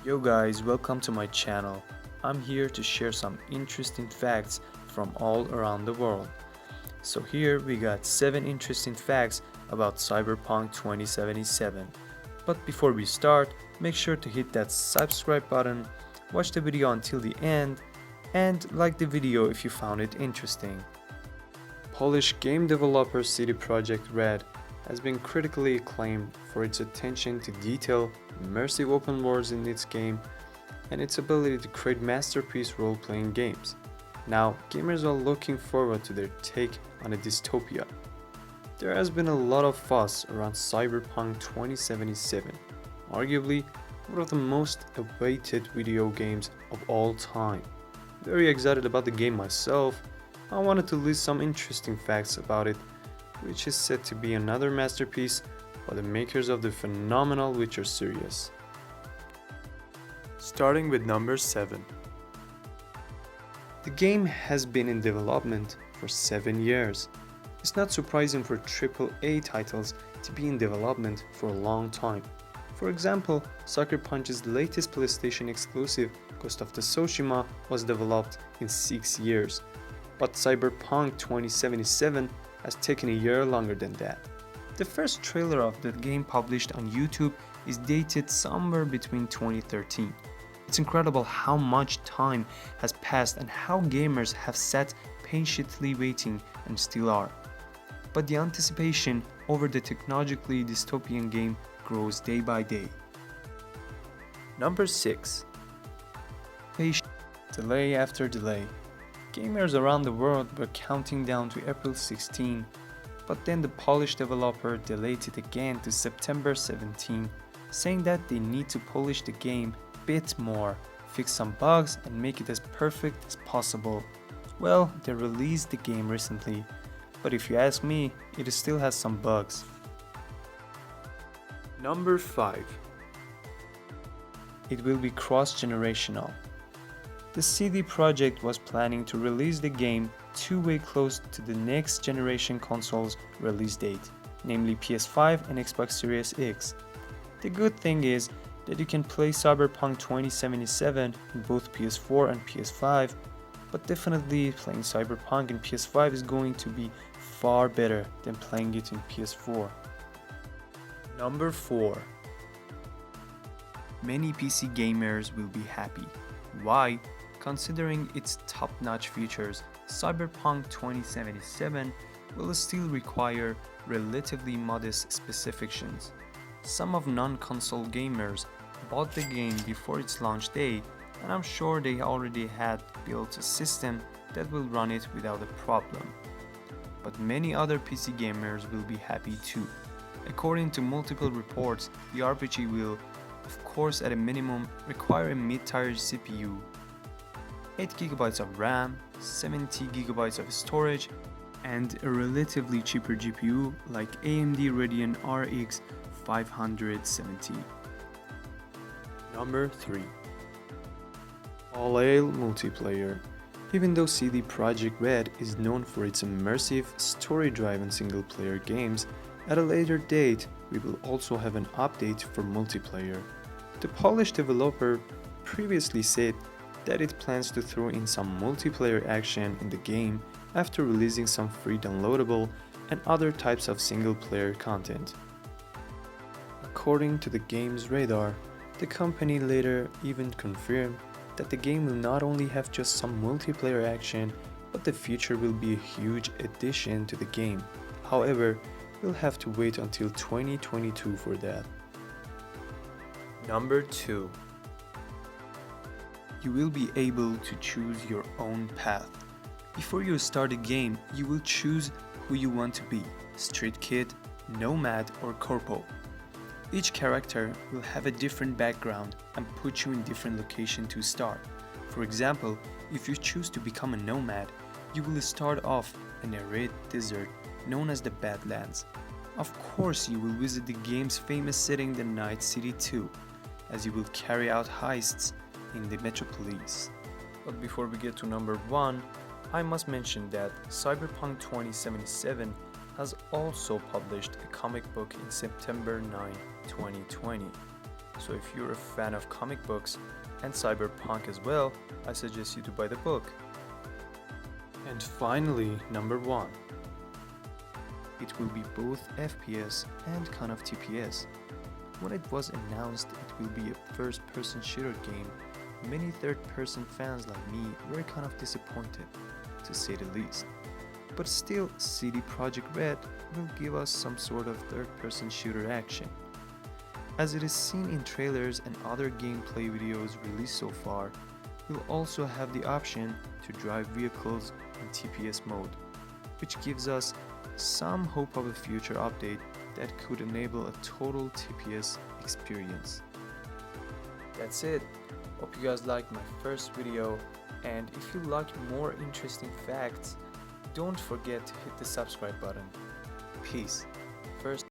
Yo guys, welcome to my channel. I'm here to share some interesting facts from all around the world. So here we got 7 interesting facts about Cyberpunk 2077. But before we start, make sure to hit that subscribe button, watch the video until the end, and like the video if you found it interesting. Polish game developer cdprojektred has been critically acclaimed for its attention to detail, immersive open worlds in its game, and its ability to create masterpiece role-playing games. Now, gamers are looking forward to their take on a dystopia. There has been a lot of fuss around Cyberpunk 2077, arguably one of the most awaited video games of all time. Very excited about the game myself. I wanted to list some interesting facts about it, which is said to be another masterpiece by the makers of the phenomenal Witcher series. Starting with number 7. The game has been in development for 7 years. It's not surprising for AAA titles to be in development for a long time. For example, Sucker Punch's latest PlayStation exclusive, Ghost of Tsushima, was developed in 6 years, but Cyberpunk 2077 has taken a year longer than that. The first trailer of the game published on YouTube is dated somewhere between 2013. It's incredible how much time has passed and how gamers have sat patiently waiting and still are. But the anticipation over the technologically dystopian game grows day by day. Number 6. Patience. Delay after delay. Gamers around the world were counting down to April 16, but then the Polish developer delayed it again to September 17, saying that they need to polish the game a bit more, fix some bugs and make it as perfect as possible. Well, they released the game recently, but if you ask me, it still has some bugs. Number 5. It will be cross-generational. The CD Projekt was planning to release the game two-way close to the next generation console's release date, namely PS5 and Xbox Series X. The good thing is that you can play Cyberpunk 2077 in both PS4 and PS5, but definitely playing Cyberpunk in PS5 is going to be far better than playing it in PS4. Number 4. Many PC gamers will be happy. Why? Considering its top-notch features, Cyberpunk 2077 will still require relatively modest specifications. Some of non-console gamers bought the game before its launch day, and I'm sure they already had built a system that will run it without a problem. But many other PC gamers will be happy too. According to multiple reports, the RPG will, of course at a minimum, require a mid-tier CPU, 8GB of RAM, 70GB of storage, and a relatively cheaper GPU like AMD Radeon RX 570. Number 3. All-Ale multiplayer. Even though CD Projekt Red is known for its immersive, story-driven single-player games, at a later date we will also have an update for multiplayer. The Polish developer previously said that it plans to throw in some multiplayer action in the game after releasing some free downloadable and other types of single-player content. According to the game's radar, the company later even confirmed that the game will not only have just some multiplayer action, but the feature will be a huge addition to the game. However, we'll have to wait until 2022 for that. Number 2. You will be able to choose your own path. Before you start a game, you will choose who you want to be, street kid, nomad or corpo. Each character will have a different background and put you in different location to start. For example, if you choose to become a nomad, you will start off in a red desert known as the Badlands. Of course, you will visit the game's famous setting, the Night City 2, as you will carry out heists in the metropolis. But before we get to number 1, I must mention that Cyberpunk 2077 has also published a comic book in September 9, 2020. So if you're a fan of comic books and cyberpunk as well, I suggest you to buy the book. And finally, number 1. It will be both FPS and kind of TPS. When it was announced it will be a first-person shooter game, many third-person fans like me were kind of disappointed, to say the least. But still, CD Projekt Red will give us some sort of third-person shooter action. As it is seen in trailers and other gameplay videos released so far, we'll also have the option to drive vehicles in TPS mode, which gives us some hope of a future update that could enable a total TPS experience. That's it. Hope you guys liked my first video, and if you like more interesting facts, don't forget to hit the subscribe button. Peace. First